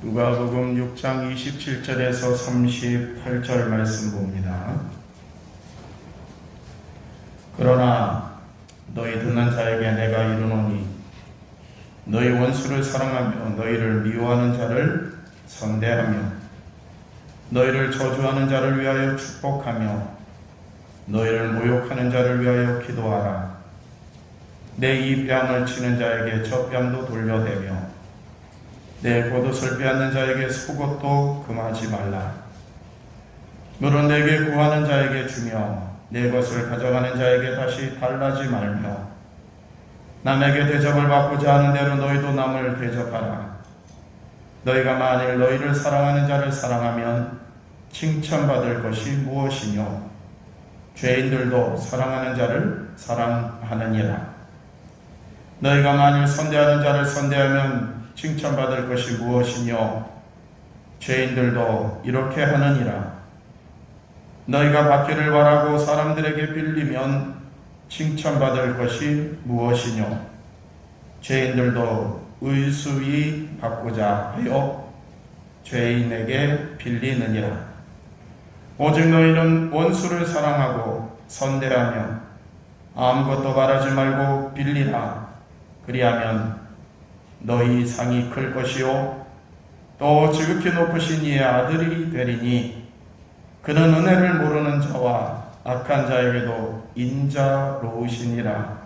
누가복음 6장 27절에서 38절 말씀 봅니다. 그러나 너희 듣는 자에게 내가 이르노니 너희 원수를 사랑하며 너희를 미워하는 자를 선대하며 너희를 저주하는 자를 위하여 축복하며 너희를 모욕하는 자를 위하여 기도하라. 내 이 뺨을 치는 자에게 저 뺨도 돌려대며 내 겉옷을 빼앗는 자에게 속옷도 금하지 말라. 물은 내게 구하는 자에게 주며 내 것을 가져가는 자에게 다시 달라지 말며 남에게 대접을 받고자 하는 대로 너희도 남을 대접하라. 너희가 만일 너희를 사랑하는 자를 사랑하면 칭찬받을 것이 무엇이뇨? 죄인들도 사랑하는 자를 사랑하느니라. 너희가 만일 선대하는 자를 선대하면 칭찬받을 것이 무엇이뇨? 죄인들도 이렇게 하느니라. 너희가 받기를 바라고 사람들에게 빌리면 칭찬받을 것이 무엇이뇨? 죄인들도 의수히 받고자 하여 죄인에게 빌리느니라. 오직 너희는 원수를 사랑하고 선대하며 아무것도 바라지 말고 빌리라. 그리하면 너희 상이 클 것이요 또 지극히 높으신 이의 아들이 되리니 그는 은혜를 모르는 자와 악한 자에게도 인자로우시니라.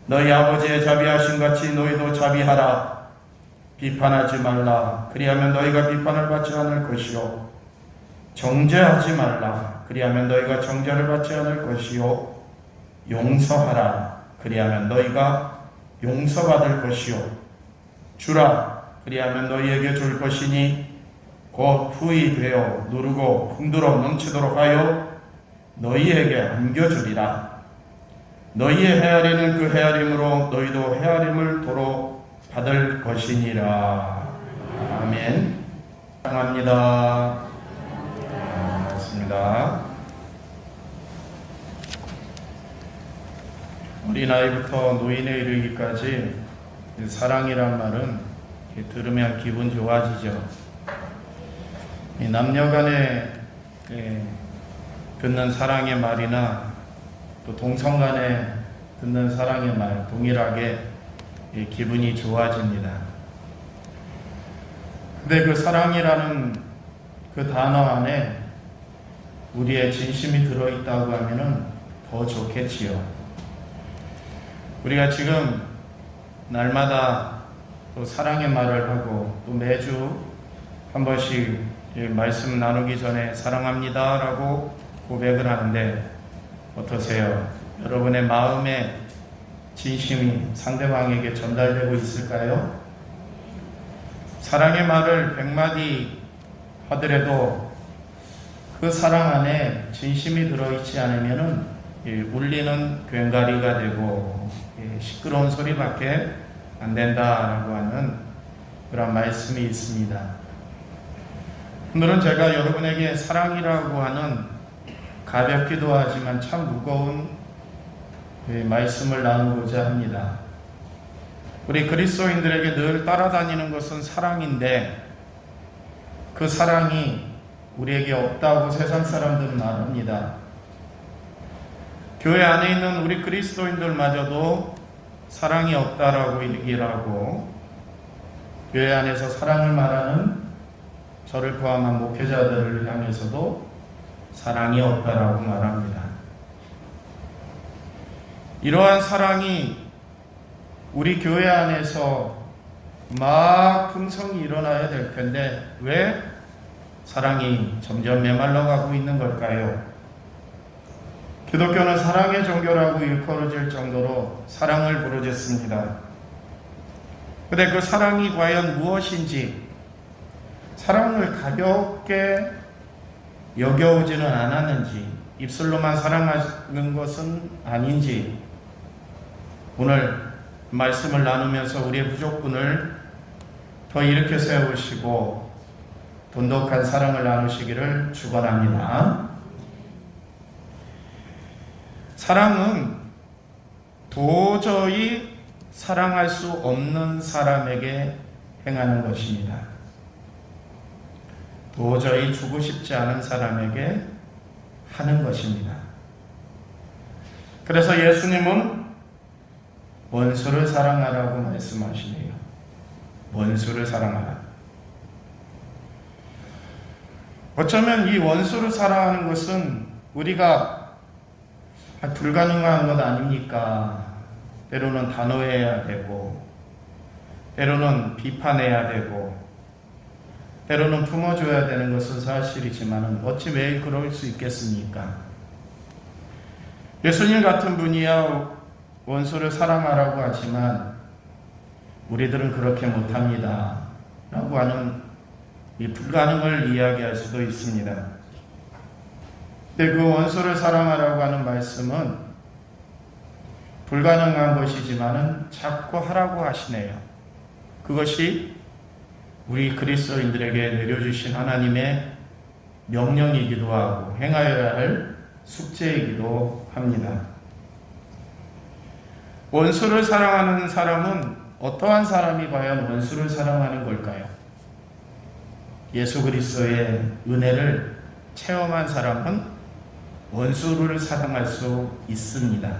너희 아버지의 자비하심 같이 너희도 자비하라. 비판하지 말라. 그리하면 너희가 비판을 받지 않을 것이요 정죄하지 말라. 그리하면 너희가 정죄를 받지 않을 것이요 용서하라. 그리하면 너희가 용서받을 것이요 주라. 그리하면 너희에게 줄 것이니 곧 후히 되어 누르고 풍들어 넘치도록 하여 너희에게 안겨주리라. 너희의 헤아리는 그 헤아림으로 너희도 헤아림을 도로 받을 것이니라. 아멘. 사랑합니다. 반갑습니다. 어린아이부터 노인에 이르기까지 사랑이란 말은 들으면 기분 좋아지죠. 남녀간에 듣는 사랑의 말이나 또 동성간에 듣는 사랑의 말 동일하게 기분이 좋아집니다. 근데 그 사랑이라는 그 단어 안에 우리의 진심이 들어있다고 하면은 더 좋겠지요. 우리가 지금 날마다 또 사랑의 말을 하고 또 매주 한 번씩 말씀 나누기 전에 사랑합니다 라고 고백을 하는데 어떠세요? 여러분의 마음의 진심이 상대방에게 전달되고 있을까요? 사랑의 말을 100마디 하더라도 그 사랑 안에 진심이 들어있지 않으면 울리는 괭가리가 되고 시끄러운 소리밖에 안 된다라고 하는 그런 말씀이 있습니다. 오늘은 제가 여러분에게 사랑이라고 하는 가볍기도 하지만 참 무거운 말씀을 나누고자 합니다. 우리 그리스도인들에게 늘 따라다니는 것은 사랑인데 그 사랑이 우리에게 없다고 세상 사람들은 말합니다. 교회 안에 있는 우리 그리스도인들마저도 사랑이 없다라고 얘기를 하고 교회 안에서 사랑을 말하는 저를 포함한 목회자들을 향해서도 사랑이 없다라고 말합니다. 이러한 사랑이 우리 교회 안에서 막 풍성이 일어나야 될 텐데 왜 사랑이 점점 메말라가고 있는 걸까요? 기독교는 사랑의 종교라고 일컬어질 정도로 사랑을 부르짖습니다. 그런데 그 사랑이 과연 무엇인지, 사랑을 가볍게 여겨오지는 않았는지, 입술로만 사랑하는 것은 아닌지, 오늘 말씀을 나누면서 우리의 부족분을 더 일으켜 세우시고 돈독한 사랑을 나누시기를 축원합니다. 사랑은 도저히 사랑할 수 없는 사람에게 행하는 것입니다. 도저히 주고 싶지 않은 사람에게 하는 것입니다. 그래서 예수님은 원수를 사랑하라고 말씀하시네요. 원수를 사랑하라. 어쩌면 이 원수를 사랑하는 것은 우리가 불가능한 것 아닙니까? 때로는 단호해야 되고, 때로는 비판해야 되고, 때로는 품어줘야 되는 것은 사실이지만 어찌 매일 그럴 수 있겠습니까? 예수님 같은 분이야 원수를 사랑하라고 하지만 우리들은 그렇게 못합니다 라고 하는 이 불가능을 이야기할 수도 있습니다. 근데 그 원수를 사랑하라고 하는 말씀은 불가능한 것이지만은 자꾸 하라고 하시네요. 그것이 우리 그리스도인들에게 내려주신 하나님의 명령이기도 하고 행하여야 할 숙제이기도 합니다. 원수를 사랑하는 사람은 어떠한 사람이 과연 원수를 사랑하는 걸까요? 예수 그리스도의 은혜를 체험한 사람은 원수를 사랑할 수 있습니다.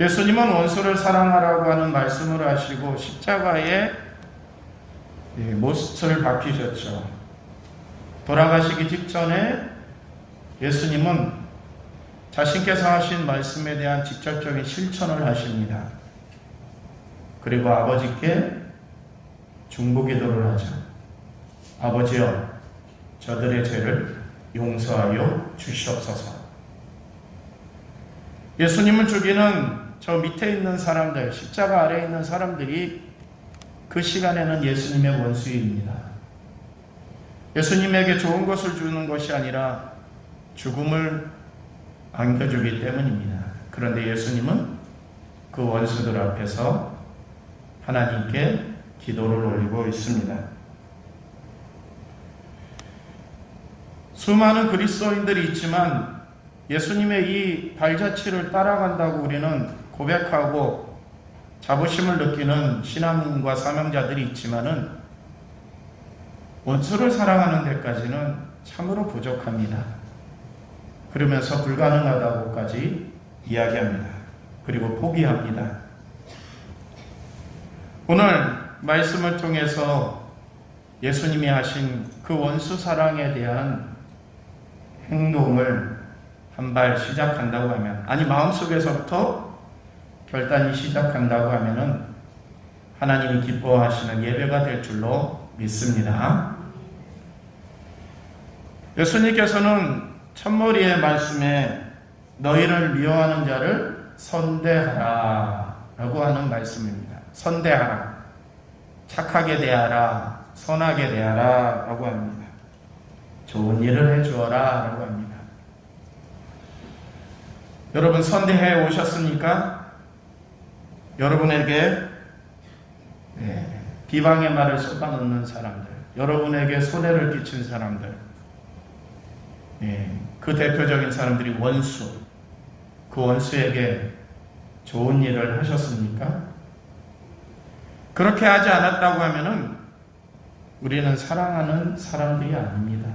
예수님은 원수를 사랑하라고 하는 말씀을 하시고 십자가에 못을 박히셨죠. 돌아가시기 직전에 예수님은 자신께서 하신 말씀에 대한 직접적인 실천을 하십니다. 그리고 아버지께 중보기도를 하죠. 아버지여, 저들의 죄를 용서하여 주시옵소서. 예수님을 죽이는 저 밑에 있는 사람들, 십자가 아래에 있는 사람들이 그 시간에는 예수님의 원수입니다. 예수님에게 좋은 것을 주는 것이 아니라 죽음을 안겨주기 때문입니다. 그런데 예수님은 그 원수들 앞에서 하나님께 기도를 올리고 있습니다. 수많은 그리스도인들이 있지만 예수님의 이 발자취를 따라간다고 우리는 고백하고 자부심을 느끼는 신앙인과 사명자들이 있지만은 원수를 사랑하는 데까지는 참으로 부족합니다. 그러면서 불가능하다고까지 이야기합니다. 그리고 포기합니다. 오늘 말씀을 통해서 예수님이 하신 그 원수 사랑에 대한 행동을 한 발 시작한다고 하면, 아니 마음속에서부터 결단이 시작한다고 하면은 하나님이 기뻐하시는 예배가 될 줄로 믿습니다. 예수님께서는 첫머리의 말씀에 너희를 미워하는 자를 선대하라 라고 하는 말씀입니다. 선대하라, 착하게 대하라, 선하게 대하라 라고 합니다. 좋은 일을 해주어라 라고 합니다. 여러분 선대해 오셨습니까? 여러분에게 비방의 말을 쏟아놓는 사람들, 여러분에게 손해를 끼친 사람들, 그 대표적인 사람들이 원수, 그 원수에게 좋은 일을 하셨습니까? 그렇게 하지 않았다고 하면은 우리는 사랑하는 사람들이 아닙니다.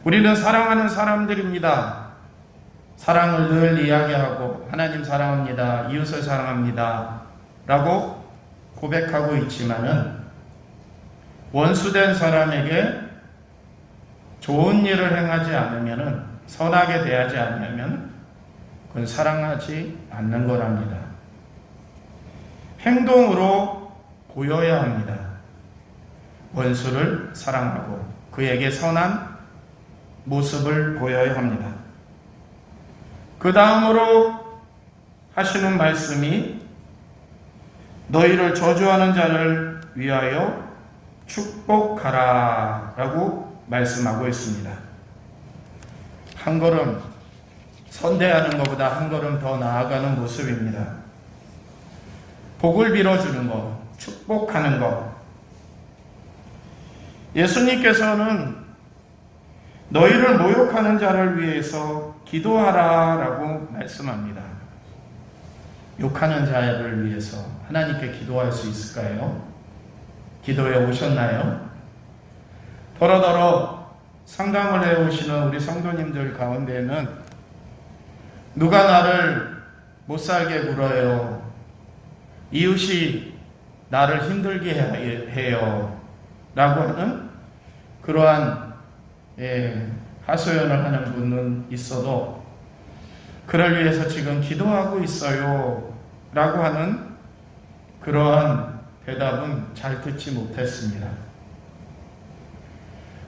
우리는 사랑하는 사람들입니다. 사랑을 늘 이야기하고 하나님 사랑합니다, 이웃을 사랑합니다 라고 고백하고 있지만은 원수된 사람에게 좋은 일을 행하지 않으면은, 선하게 대하지 않으면 그건 사랑하지 않는 거랍니다. 행동으로 보여야 합니다. 원수를 사랑하고 그에게 선한 모습을 보여야 합니다. 그 다음으로 하시는 말씀이 너희를 저주하는 자를 위하여 축복하라 라고 말씀하고 있습니다. 한 걸음 선대하는 것보다 한 걸음 더 나아가는 모습입니다. 복을 빌어주는 것, 축복하는 것. 예수님께서는 너희를 모욕하는 자를 위해서 기도하라 라고 말씀합니다. 욕하는 자를 위해서 하나님께 기도할 수 있을까요? 기도해 오셨나요? 더러더러 상담을 해오시는 우리 성도님들 가운데는 누가 나를 못살게 굴어요? 이웃이 나를 힘들게 해요. 라고 하는 그러한 하소연을 하는 분은 있어도 그를 위해서 지금 기도하고 있어요. 라고 하는 그러한 대답은 잘 듣지 못했습니다.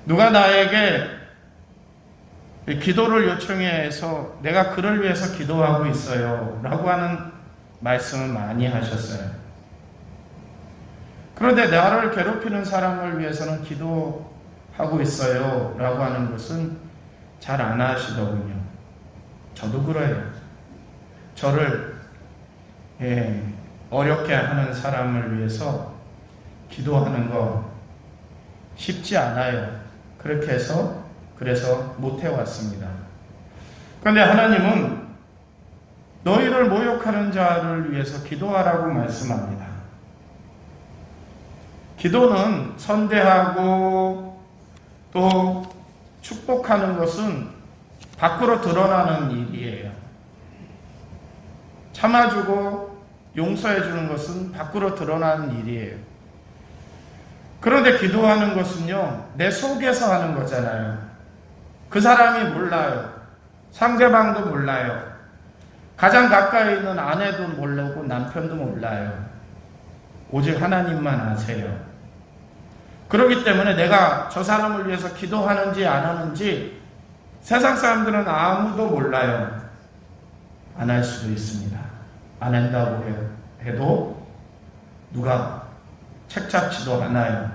누가 나에게 기도를 요청해서 내가 그를 위해서 기도하고 있어요. 라고 하는 말씀을 많이 하셨어요. 그런데 나를 괴롭히는 사람을 위해서는 기도하고 있어요. 라고 하는 것은 잘 안 하시더군요. 저도 그래요. 저를 어렵게 하는 사람을 위해서 기도하는 거 쉽지 않아요. 그렇게 해서 그래서 못 해왔습니다. 그런데 하나님은 너희를 모욕하는 자를 위해서 기도하라고 말씀합니다. 기도는 선대하고 또 축복하는 것은 밖으로 드러나는 일이에요. 참아주고 용서해주는 것은 밖으로 드러나는 일이에요. 그런데 기도하는 것은요, 내 속에서 하는 거잖아요. 그 사람이 몰라요. 상대방도 몰라요. 가장 가까이 있는 아내도 모르고 남편도 몰라요. 오직 하나님만 아세요. 그렇기 때문에 내가 저 사람을 위해서 기도하는지 안 하는지 세상 사람들은 아무도 몰라요. 안 할 수도 있습니다. 안 한다고 해도 누가 책잡지도 않아요.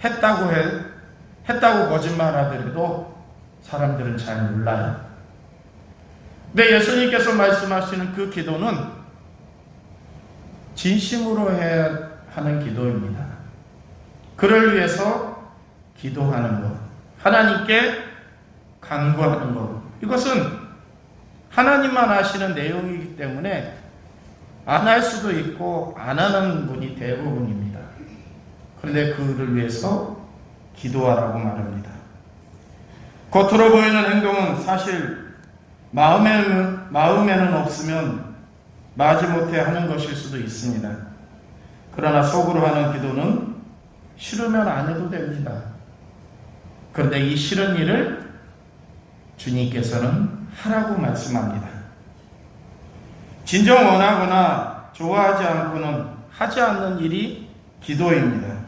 했다고 거짓말하더라도 사람들은 잘 몰라요. 근데 예수님께서 말씀하시는 그 기도는 진심으로 해야 하는 기도입니다. 그를 위해서 기도하는 것, 하나님께 간구하는 것, 이것은 하나님만 아시는 내용이기 때문에 안 할 수도 있고 안 하는 분이 대부분입니다. 그런데 그를 위해서 기도하라고 말합니다. 겉으로 보이는 행동은 사실 마음에는 없으면 마지못해 하는 것일 수도 있습니다. 그러나 속으로 하는 기도는 싫으면 안 해도 됩니다. 그런데 이 싫은 일을 주님께서는 하라고 말씀합니다. 진정 원하거나 좋아하지 않고는 하지 않는 일이 기도입니다.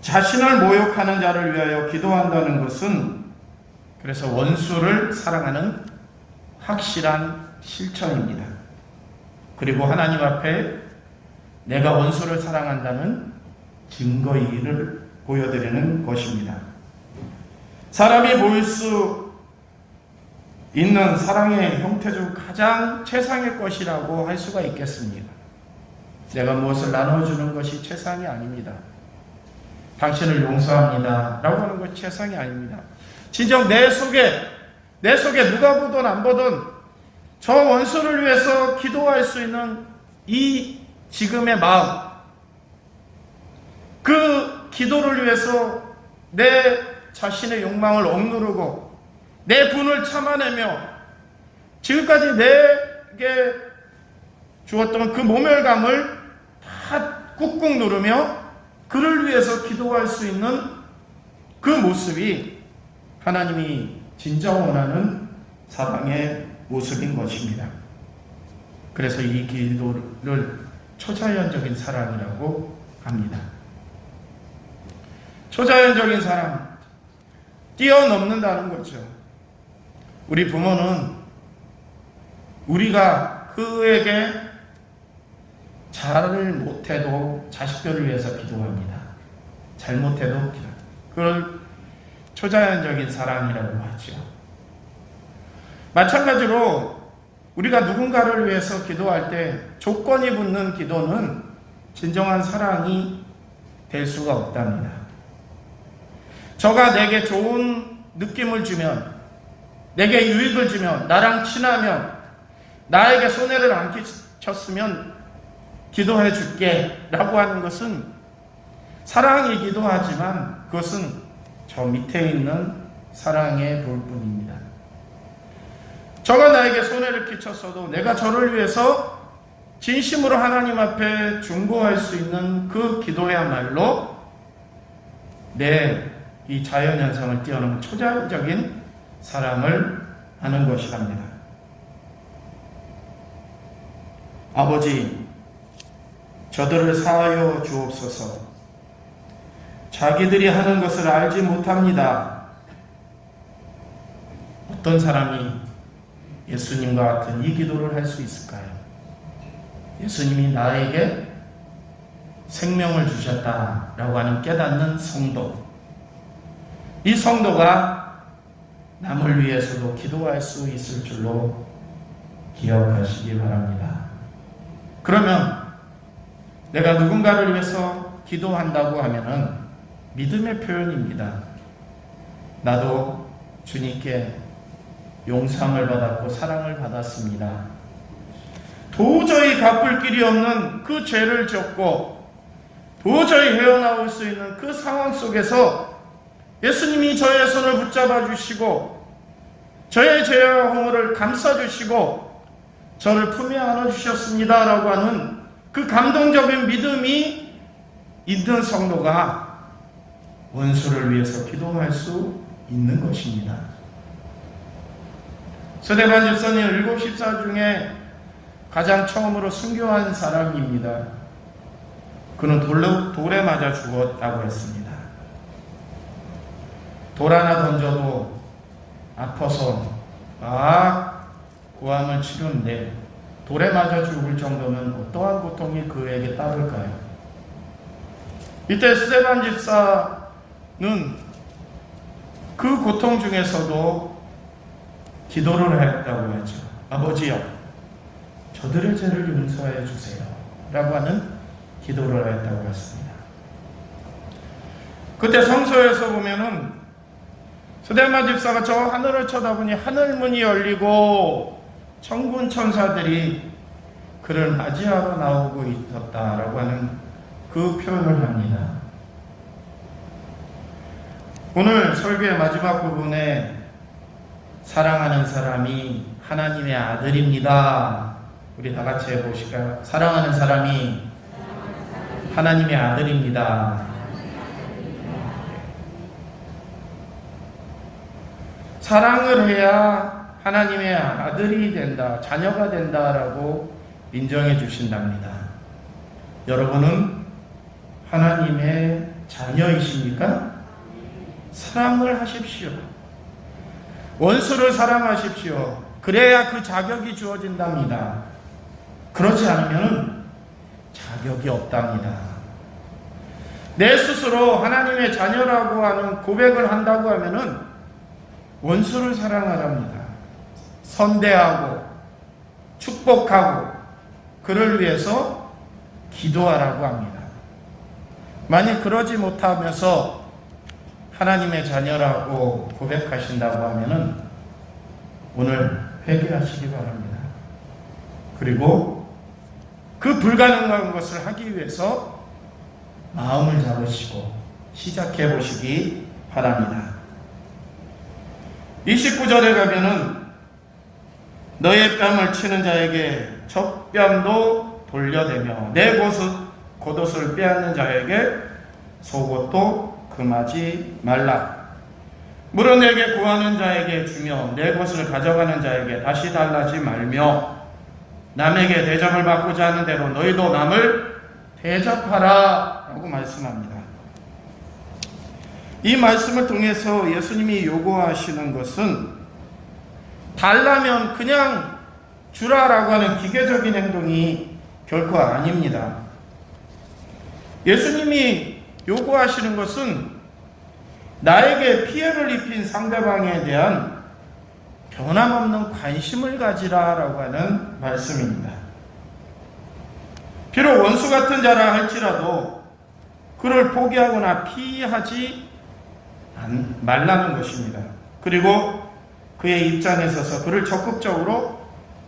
자신을 모욕하는 자를 위하여 기도한다는 것은 그래서 원수를 사랑하는 확실한 실천입니다. 그리고 하나님 앞에 내가 원수를 사랑한다는 증거이기를 보여드리는 것입니다. 사람이 보일 수 있는 사랑의 형태 중 가장 최상의 것이라고 할 수가 있겠습니다. 내가 무엇을 나눠주는 것이 최상이 아닙니다. 당신을 용서합니다 라고 하는 것이 최상이 아닙니다. 진정 내 속에 누가 보든 안 보든 저 원수를 위해서 기도할 수 있는 이 지금의 마음, 그 기도를 위해서 내 자신의 욕망을 억누르고 내 분을 참아내며 지금까지 내게 주었던 그 모멸감을 다 꾹꾹 누르며 그를 위해서 기도할 수 있는 그 모습이 하나님이 진정 원하는 사랑의 모습인 것입니다. 그래서 이 기도를 초자연적인 사랑이라고 합니다. 초자연적인 사랑, 뛰어넘는다는 거죠. 우리 부모는 우리가 그에게 잘을 못해도 자식들을 위해서 기도합니다. 잘못해도 기도. 그걸 초자연적인 사랑이라고 하죠. 마찬가지로 우리가 누군가를 위해서 기도할 때 조건이 붙는 기도는 진정한 사랑이 될 수가 없답니다. 저가 내게 좋은 느낌을 주면, 내게 유익을 주면, 나랑 친하면, 나에게 손해를 안 끼쳤으면 기도해 줄게 라고 하는 것은 사랑이기도 하지만 그것은 저 밑에 있는 사랑의 돌뿐입니다. 저가 나에게 손해를 끼쳤어도 내가 저를 위해서 진심으로 하나님 앞에 중보할 수 있는 그 기도야말로 내 이 자연현상을 뛰어넘은 초자연적인 사랑을 하는 것이랍니다. 아버지, 저들을 사하여 주옵소서. 자기들이 하는 것을 알지 못합니다. 어떤 사람이 예수님과 같은 이 기도를 할 수 있을까요? 예수님이 나에게 생명을 주셨다라고 하는 깨닫는 성도, 이 성도가 남을 위해서도 기도할 수 있을 줄로 기억하시기 바랍니다. 그러면 내가 누군가를 위해서 기도한다고 하면은 믿음의 표현입니다. 나도 주님께 용서함을 받았고 사랑을 받았습니다. 도저히 갚을 길이 없는 그 죄를 졌고 도저히 헤어나올 수 있는 그 상황 속에서 예수님이 저의 손을 붙잡아 주시고 저의 죄와 허물을 감싸 주시고 저를 품에 안아 주셨습니다 라고 하는 그 감동적인 믿음이 있는 성도가 원수를 위해서 기도할 수 있는 것입니다. 스데반 집사님 7 집사 중에 가장 처음으로 순교한 사람입니다. 그는 돌에 맞아 죽었다고 했습니다. 돌 하나 던져도 아파서 고함을 치는데 돌에 맞아 죽을 정도면 어떠한 고통이 그에게 따를까요? 이때 스데반 집사는 그 고통 중에서도 기도를 했다고 하죠. 아버지요, 저들의 죄를 용서해 주세요 라고 하는 기도를 했다고 했습니다. 그때 성서에서 보면은 스데반 집사가 저 하늘을 쳐다보니 하늘문이 열리고 천군 천사들이 그를 맞이하러 나오고 있었다라고 하는 그 표현을 합니다. 오늘 설교의 마지막 부분에 사랑하는 사람이 하나님의 아들입니다. 우리 다 같이 해보실까요? 사랑하는 사람이 하나님의 아들입니다. 사랑을 해야 하나님의 아들이 된다, 자녀가 된다라고 인정해 주신답니다. 여러분은 하나님의 자녀이십니까? 사랑을 하십시오. 원수를 사랑하십시오. 그래야 그 자격이 주어진답니다. 그렇지 않으면 자격이 없답니다. 내 스스로 하나님의 자녀라고 하는 고백을 한다고 하면은 원수를 사랑하랍니다. 선대하고 축복하고 그를 위해서 기도하라고 합니다. 만약 그러지 못하면서 하나님의 자녀라고 고백하신다고 하면은 오늘 회개하시기 바랍니다. 그리고 그 불가능한 것을 하기 위해서 마음을 잡으시고 시작해 보시기 바랍니다. 29절에 가면은 너의 뺨을 치는 자에게 젖뺨도 돌려대며 내 겉옷을 빼앗는 자에게 속옷도 금하지 말라. 물어내게 구하는 자에게 주며 내 것을 가져가는 자에게 다시 달라지 말며 남에게 대접을 받고자 하는 대로 너희도 남을 대접하라 라고 말씀합니다. 이 말씀을 통해서 예수님이 요구하시는 것은 달라면 그냥 주라라고 하는 기계적인 행동이 결코 아닙니다. 예수님이 요구하시는 것은 나에게 피해를 입힌 상대방에 대한 변함없는 관심을 가지라라고 하는 말씀입니다. 비록 원수 같은 자라 할지라도 그를 포기하거나 피하지 말라는 것입니다. 그리고 그의 입장에 서서 그를 적극적으로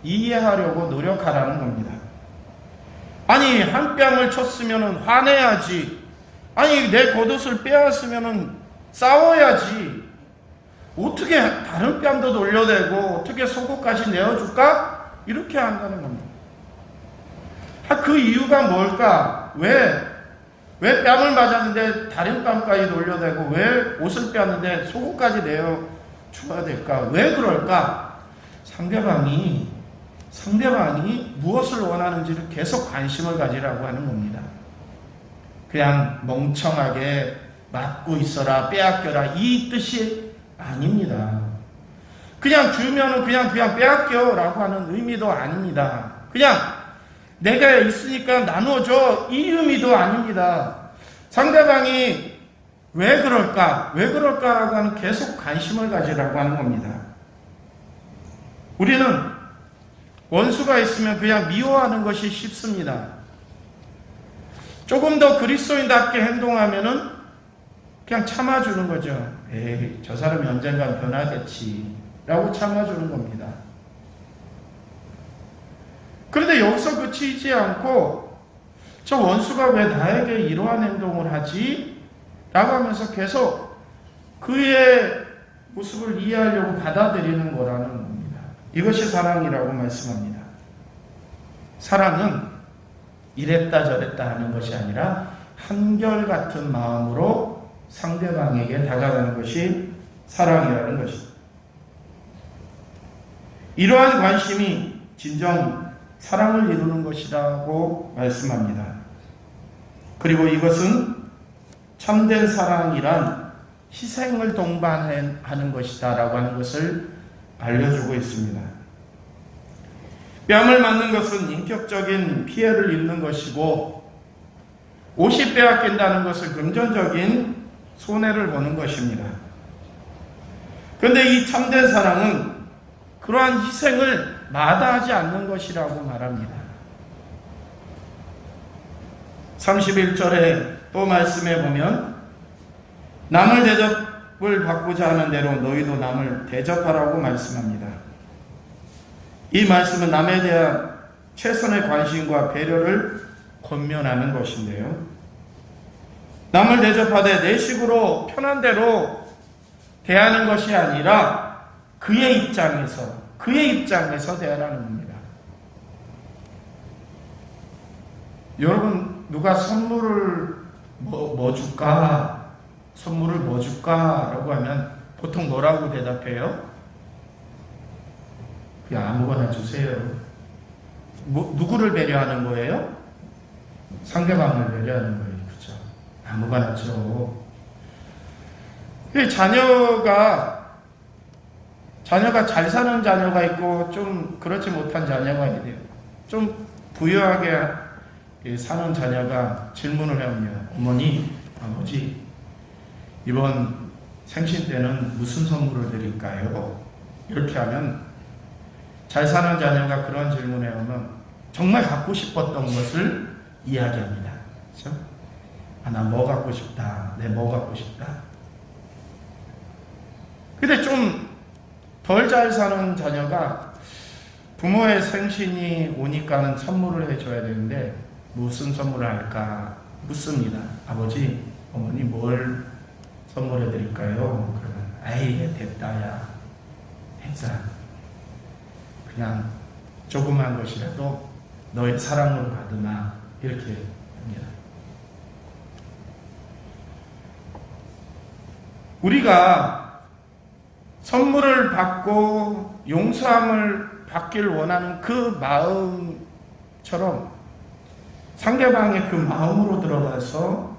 이해하려고 노력하라는 겁니다. 아니 한 뺨을 쳤으면 화내야지. 아니 내 겉옷을 빼앗으면 싸워야지. 어떻게 다른 뺨도 돌려대고 어떻게 속옷까지 내어줄까? 이렇게 한다는 겁니다. 그 이유가 뭘까? 왜 뺨을 맞았는데 다른 뺨까지 돌려대고 왜 옷을 빼앗는데 속옷까지 내어줘야 될까? 왜 그럴까? 상대방이 무엇을 원하는지를 계속 관심을 가지라고 하는 겁니다. 그냥 멍청하게 맞고 있어라, 빼앗겨라 이 뜻이 아닙니다. 그냥 주면은 그냥 빼앗겨라고 하는 의미도 아닙니다. 그냥 내가 있으니까 나눠줘 이 의미도 아닙니다. 상대방이 왜 그럴까라고 하는 계속 관심을 가지라고 하는 겁니다. 우리는 원수가 있으면 그냥 미워하는 것이 쉽습니다. 조금 더 그리스도인답게 행동하면은 그냥 참아주는 거죠. 에이, 저 사람이 언젠간 변하겠지 라고 참아주는 겁니다. 그런데 여기서 그치지 않고 저 원수가 왜 나에게 이러한 행동을 하지? 라고 하면서 계속 그의 모습을 이해하려고 받아들이는 거라는 겁니다. 이것이 사랑이라고 말씀합니다. 사랑은 이랬다 저랬다 하는 것이 아니라 한결같은 마음으로 상대방에게 다가가는 것이 사랑이라는 것입니다. 이러한 관심이 진정 사랑을 이루는 것이라고 말씀합니다. 그리고 이것은 참된 사랑이란 희생을 동반하는 것이다 라고 하는 것을 알려주고 있습니다. 뺨을 맞는 것은 인격적인 피해를 입는 것이고 옷이 빼앗긴다는 것은 금전적인 손해를 보는 것입니다. 그런데 이 참된 사랑은 그러한 희생을 마다하지 않는 것이라고 말합니다. 31절에 또 말씀해 보면 남을 대접을 받고자 하는 대로 너희도 남을 대접하라고 말씀합니다. 이 말씀은 남에 대한 최선의 관심과 배려를 권면하는 것인데요. 남을 대접하되 내 식으로 편한 대로 대하는 것이 아니라 그의 입장에서 대하라는 겁니다. 여러분, 누가 선물을 뭐 줄까? 선물을 뭐 줄까? 라고 하면 보통 뭐라고 대답해요? 그냥 아무거나 주세요. 누구를 배려하는 거예요? 상대방을 배려하는 거예요. 그렇죠? 아무거나 줘. 자녀가 잘 사는 자녀가 있고 좀 그렇지 못한 자녀가 있대요. 좀 부유하게 사는 자녀가 질문을 해오면 어머니, 아버지 이번 생신 때는 무슨 선물을 드릴까요? 이렇게 하면 잘 사는 자녀가 그런 질문을 해오면 정말 갖고 싶었던 것을 이야기합니다. 그렇죠? 나 뭐 갖고 싶다. 내 뭐 갖고 싶다. 근데 좀 덜 잘 사는 자녀가 부모의 생신이 오니까는 선물을 해줘야 되는데 무슨 선물을 할까 묻습니다. 아버지, 어머니 뭘 선물해 드릴까요? 그러면 아이 됐다야. 됐다. 그냥 조그만 것이라도 너의 사랑으로 받으마. 이렇게 합니다. 우리가 선물을 받고 용서함을 받길 원하는 그 마음처럼 상대방의 그 마음으로 들어가서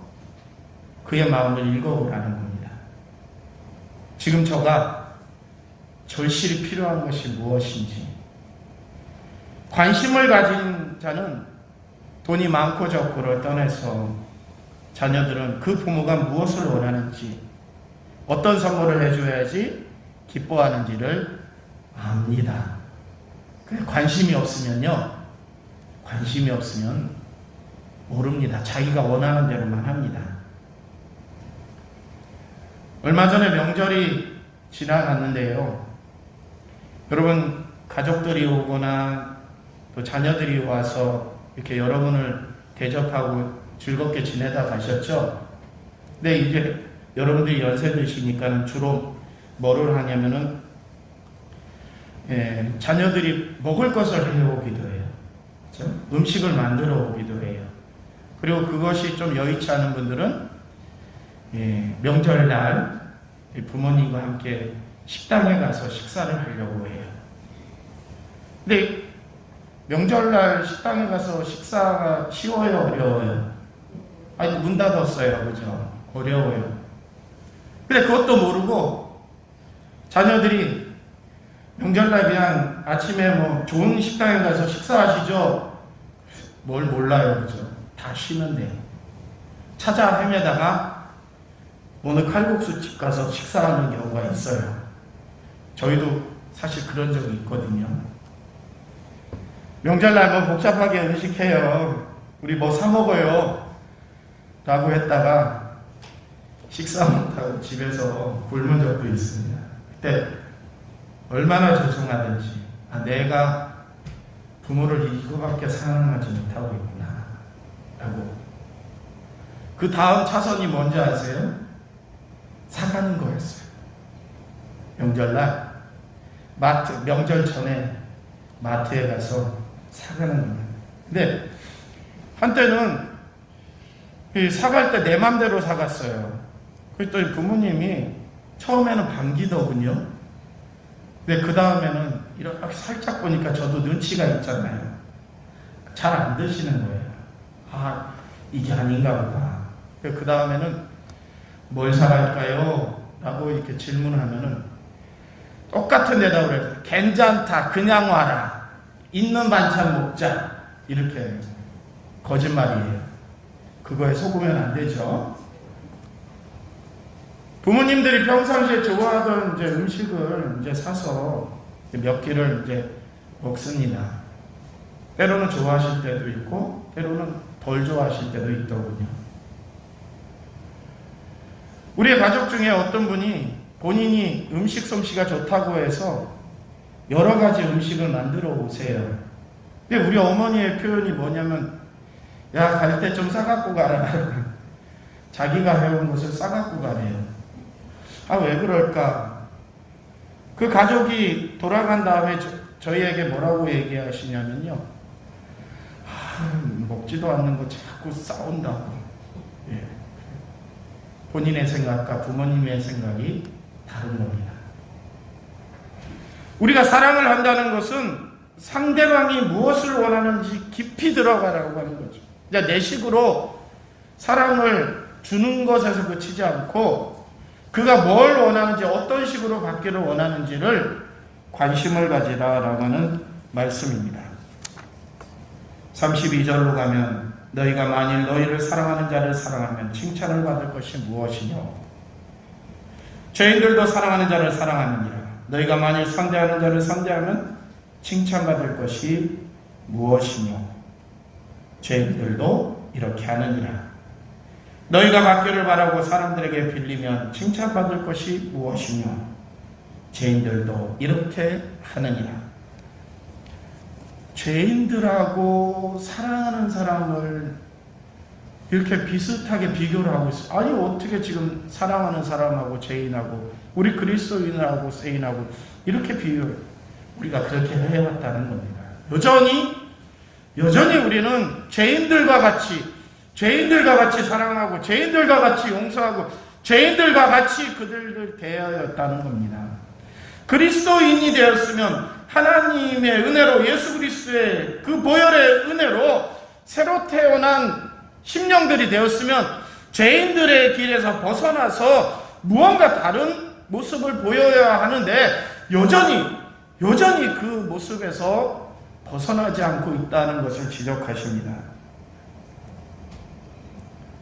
그의 마음을 읽어보라는 겁니다. 지금 저가 절실히 필요한 것이 무엇인지. 관심을 가진 자는 돈이 많고 적고를 떠나서 자녀들은 그 부모가 무엇을 원하는지, 어떤 선물을 해줘야지 기뻐하는지를 압니다. 관심이 없으면 모릅니다. 자기가 원하는 대로만 합니다. 얼마 전에 명절이 지나갔는데요. 여러분, 가족들이 오거나 또 자녀들이 와서 이렇게 여러분을 대접하고 즐겁게 지내다 가셨죠? 근데 이제 여러분들이 연세 드시니까는 주로 뭐를 하냐면은 자녀들이 먹을 것을 해오기도 해요. 그렇죠? 음식을 만들어 오기도 해요. 그리고 그것이 좀 여의치 않은 분들은 명절날 부모님과 함께 식당에 가서 식사를 하려고 해요. 근데 명절날 식당에 가서 식사가 쉬워요, 어려워요? 아니, 문 닫았어요, 그죠? 어려워요. 근데 그것도 모르고 자녀들이 명절날 그냥 아침에 뭐 좋은 식당에 가서 식사하시죠? 뭘 몰라요, 그죠? 다 쉬면 돼요. 찾아 헤매다가 어느 칼국수집 가서 식사하는 경우가 있어요. 저희도 사실 그런 적이 있거든요. 명절날 뭐 복잡하게 음식해요. 우리 뭐 사 먹어요. 라고 했다가 식사 못하고 집에서 굶은 적도 있습니다. 그때 얼마나 죄송하든지 내가 부모를 이거밖에 사랑하지 못하고 있구나 라고. 그 다음 차선이 뭔지 아세요? 사가는 거였어요. 명절날 명절 전에 마트에 가서 사가는 거예요. 근데 한때는 사갈 때 내 맘대로 사갔어요. 그랬더니 부모님이 처음에는 반기더군요. 근데 그 다음에는 이렇게 살짝 보니까 저도 눈치가 있잖아요. 잘 안 드시는 거예요. 이게 아닌가 보다. 그 다음에는 뭘 사갈까요? 라고 이렇게 질문하면은 똑같은 대답을 해요. 괜찮다. 그냥 와라. 있는 반찬 먹자. 이렇게 거짓말이에요. 그거에 속으면 안 되죠. 부모님들이 평상시에 좋아하던 이제 음식을 이제 사서 몇 끼를 이제 먹습니다. 때로는 좋아하실 때도 있고, 때로는 덜 좋아하실 때도 있더군요. 우리의 가족 중에 어떤 분이 본인이 음식 솜씨가 좋다고 해서 여러 가지 음식을 만들어 오세요. 근데 우리 어머니의 표현이 뭐냐면, 야, 갈 때 좀 싸갖고 가라. 자기가 해온 것을 싸갖고 가래요. 왜 그럴까? 그 가족이 돌아간 다음에 저희에게 뭐라고 얘기하시냐면요. 먹지도 않는 거 자꾸 싸운다고. 예. 본인의 생각과 부모님의 생각이 다른 겁니다. 우리가 사랑을 한다는 것은 상대방이 무엇을 원하는지 깊이 들어가라고 하는 거죠. 내 식으로 사랑을 주는 것에서 그치지 않고 그가 뭘 원하는지, 어떤 식으로 받기를 원하는지를 관심을 가지라라고 하는 말씀입니다. 32절로 가면 너희가 만일 너희를 사랑하는 자를 사랑하면 칭찬을 받을 것이 무엇이냐? 죄인들도 사랑하는 자를 사랑하느니라. 너희가 만일 상대하는 자를 상대하면 칭찬받을 것이 무엇이냐? 죄인들도 이렇게 하느니라. 너희가 받기를 바라고 사람들에게 빌리면 칭찬받을 것이 무엇이냐? 죄인들도 이렇게 하느니라. 죄인들하고 사랑하는 사람을 이렇게 비슷하게 비교를 하고 있어요. 아니, 어떻게 지금 사랑하는 사람하고 죄인하고 우리 그리스도인하고 세인하고 이렇게 비교를, 우리가 그렇게 해왔다는 겁니다. 여전히 우리는 죄인들과 같이 사랑하고 죄인들과 같이 용서하고 죄인들과 같이 그들을 대하였다는 겁니다. 그리스도인이 되었으면 하나님의 은혜로, 예수 그리스도의 그 보혈의 은혜로 새로 태어난 심령들이 되었으면 죄인들의 길에서 벗어나서 무언가 다른 모습을 보여야 하는데 여전히 그 모습에서 벗어나지 않고 있다는 것을 지적하십니다.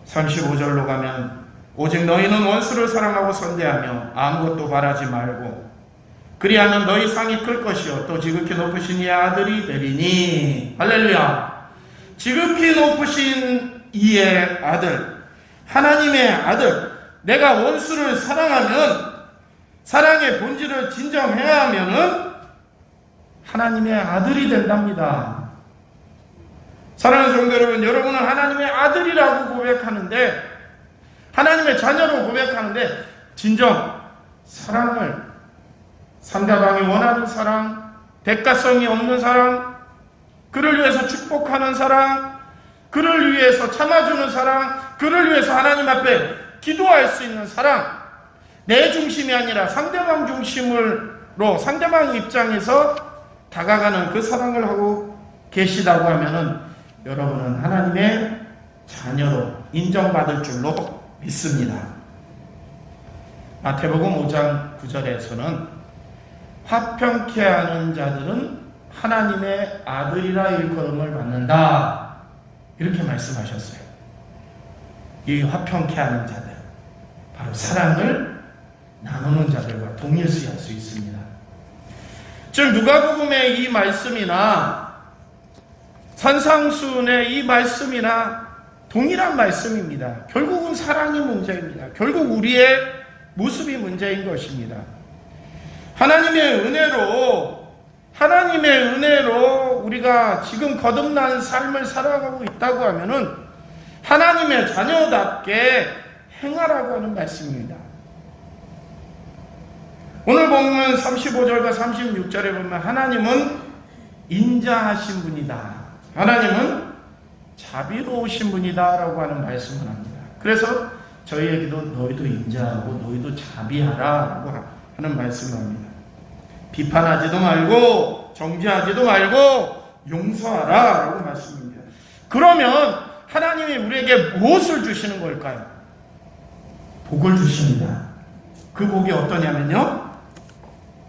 35절로 가면 오직 너희는 원수를 사랑하고 선대하며 아무것도 바라지 말고 그리하면 너희 상이 클 것이요 또 지극히 높으신 이의 아들이 되리니. 할렐루야. 지극히 높으신 이의 아들, 하나님의 아들. 내가 원수를 사랑하면, 사랑의 본질을 진정해야 하면은 하나님의 아들이 된답니다. 사랑하는 성도 여러분, 여러분은 하나님의 아들이라고 고백하는데, 하나님의 자녀로 고백하는데, 진정 사랑을, 상대방이 원하는 사랑, 대가성이 없는 사랑, 그를 위해서 축복하는 사랑, 그를 위해서 참아주는 사랑, 그를 위해서 하나님 앞에 기도할 수 있는 사랑, 내 중심이 아니라 상대방 중심으로 상대방 입장에서 다가가는 그 사랑을 하고 계시다고 하면은 여러분은 하나님의 자녀로 인정받을 줄로 믿습니다. 마태복음 5장 9절에서는 화평케 하는 자들은 하나님의 아들이라 일컬음을 받는다, 이렇게 말씀하셨어요. 이 화평케 하는 자들, 바로 사랑을 나누는 자들과 동일시할 수 있습니다. 즉 누가복음의 이 말씀이나 산상수훈의 이 말씀이나 동일한 말씀입니다. 결국은 사랑이 문제입니다. 결국 우리의 모습이 문제인 것입니다. 하나님의 은혜로 우리가 지금 거듭난 삶을 살아가고 있다고 하면은 하나님의 자녀답게 행하라고 하는 말씀입니다. 오늘 보면 35절과 36절에 보면 하나님은 인자하신 분이다, 하나님은 자비로우신 분이다 라고 하는 말씀을 합니다. 그래서 저희에게도 너희도 인자하고 너희도 자비하라 라고 하는 말씀을 합니다. 비판하지도 말고 정죄하지도 말고 용서하라 라고 말씀입니다. 그러면 하나님이 우리에게 무엇을 주시는 걸까요? 복을 주십니다. 그 복이 어떠냐면요,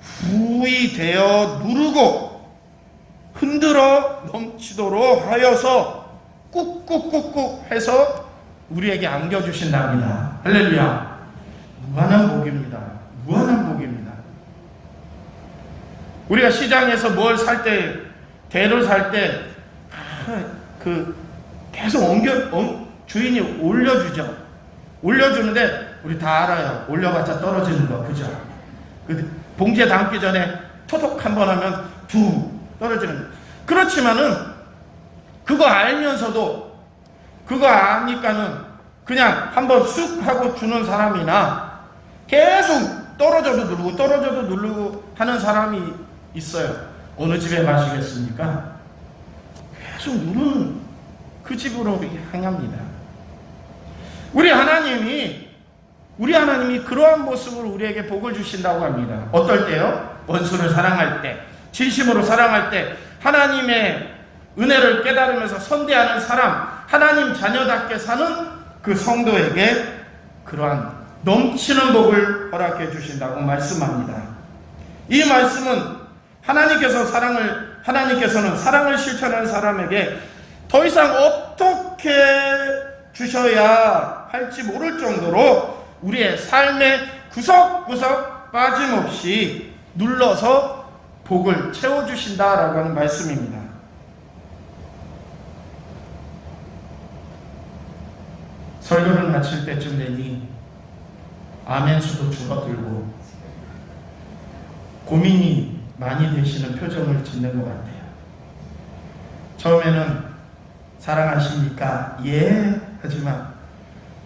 후히 되어 누르고 흔들어 넘치도록 하여서 꾹꾹꾹꾹 해서 우리에게 안겨주신답니다. 할렐루야. 무한한 복입니다. 무한한 복입니다. 우리가 시장에서 뭘 살 때, 대를 살 때 계속 주인이 올려주죠. 올려주는데 우리 다 알아요. 올려봤자 떨어지는 거, 그죠? 봉지에 담기 전에 토독 한번 하면 툭 떨어지는 거. 그렇지만은 그거 알면서도, 그거 아니까는 그냥 한번 쑥 하고 주는 사람이나 계속 떨어져도 누르고 하는 사람이 있어요. 어느 집에 가시겠습니까? 계속 누르는 그 집으로 향합니다. 우리 하나님이 그러한 모습으로 우리에게 복을 주신다고 합니다. 어떨 때요? 원수를 사랑할 때, 진심으로 사랑할 때, 하나님의 은혜를 깨달으면서 선대하는 사람, 하나님 자녀답게 사는 그 성도에게 그러한 넘치는 복을 허락해 주신다고 말씀합니다. 이 말씀은 하나님께서는 사랑을 실천하는 사람에게 더 이상 어떻게 주셔야 할지 모를 정도로 우리의 삶의 구석구석 빠짐없이 눌러서 복을 채워주신다라고 하는 말씀입니다. 설교를 마칠 때쯤 되니 아멘수도 줄어들고 고민이 많이 되시는 표정을 짓는 것 같아요. 처음에는 사랑하십니까? 예, 하지만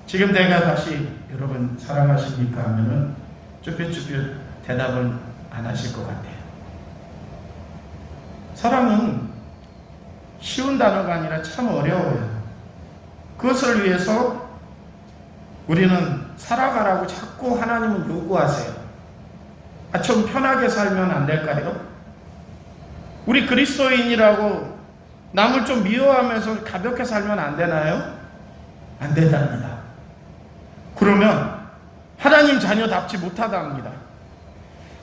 지금 내가 다시 여러분 사랑하십니까? 하면은 쭈뼛쭈뼛 대답을 안 하실 것 같아요. 사랑은 쉬운 단어가 아니라 참 어려워요. 그것을 위해서 우리는 살아가라고 자꾸 하나님은 요구하세요. 좀 편하게 살면 안 될까요? 우리 그리스도인이라고 남을 좀 미워하면서 가볍게 살면 안 되나요? 안 된답니다. 그러면 하나님 자녀답지 못하다 합니다.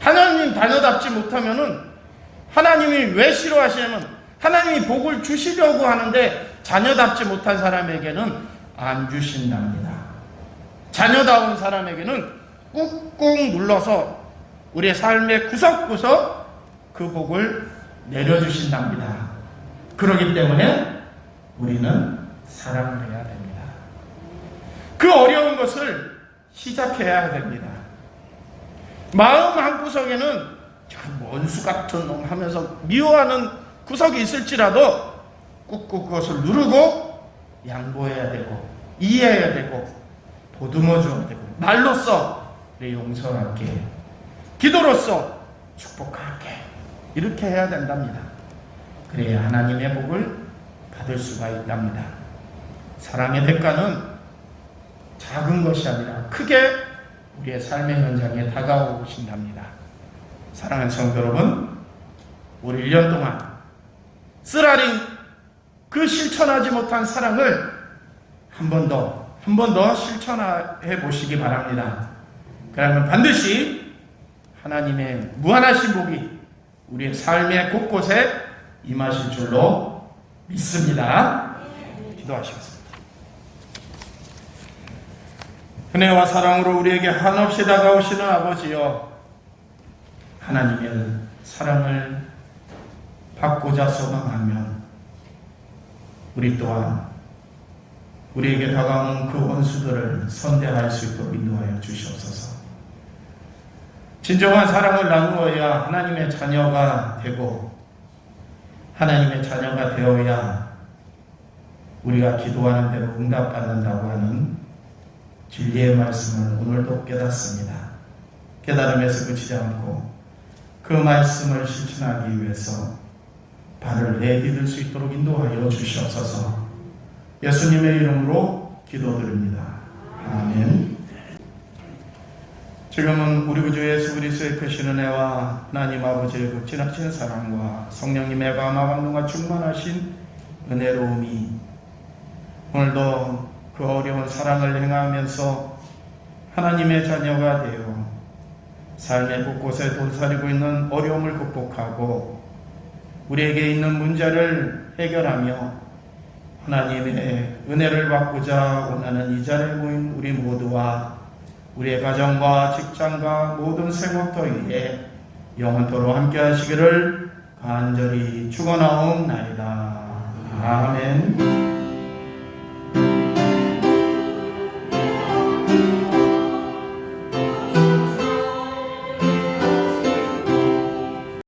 하나님 자녀답지 못하면은 하나님이 왜 싫어하시냐면 하나님이 복을 주시려고 하는데 자녀답지 못한 사람에게는 안 주신답니다. 자녀다운 사람에게는 꾹꾹 눌러서 우리의 삶의 구석구석 그 복을 내려주신답니다. 그렇기 때문에 우리는 사랑을 해야 됩니다. 그 어려운 것을 시작해야 됩니다. 마음 한구석에는 원수 같은 놈 하면서 미워하는 구석이 있을지라도 꾹꾹 그것을 누르고 양보해야 되고 이해해야 되고 보듬어 줘야 되고 말로써 내 용서할게, 기도로써 축복할게, 이렇게 해야 된답니다. 그래야 하나님의 복을 받을 수가 있답니다. 사랑의 대가는 작은 것이 아니라 크게 우리의 삶의 현장에 다가오신답니다. 사랑하는 성도 여러분, 우리 1년 동안 쓰라린 그 실천하지 못한 사랑을 한 번 더 실천해 보시기 바랍니다. 그러면 반드시 하나님의 무한하신 복이 우리의 삶의 곳곳에 임하실 줄로 믿습니다. 기도하시겠습니다. 은혜와 사랑으로 우리에게 한없이 다가오시는 아버지여, 하나님의 사랑을 받고자 소망하면 우리 또한 우리에게 다가오는 그 원수들을 선대할 수 있도록 인도하여 주시옵소서. 진정한 사랑을 나누어야 하나님의 자녀가 되고, 하나님의 자녀가 되어야 우리가 기도하는 대로 응답받는다고 하는 진리의 말씀을 오늘도 깨닫습니다. 깨달음에서 그치지 않고 그 말씀을 실천하기 위해서 발을 내디딜 수 있도록 인도하여 주시옵소서. 예수님의 이름으로 기도드립니다. 아멘. 지금은 우리 구주 예수 그리스도의 크신 은혜와 하나님 아버지의 그 지나친 사랑과 성령님의 감화 감동과 충만하신 은혜로움이 오늘도 그 어려운 사랑을 행하면서 하나님의 자녀가 되어 삶의 곳곳에 도사리고 있는 어려움을 극복하고 우리에게 있는 문제를 해결하며 하나님의 은혜를 받고자 원하는 이 자리에 모인 우리 모두와 우리의 가정과 직장과 모든 생업터위에 영원토록 함께 하시기를 간절히 축원하옵나이다. 아멘.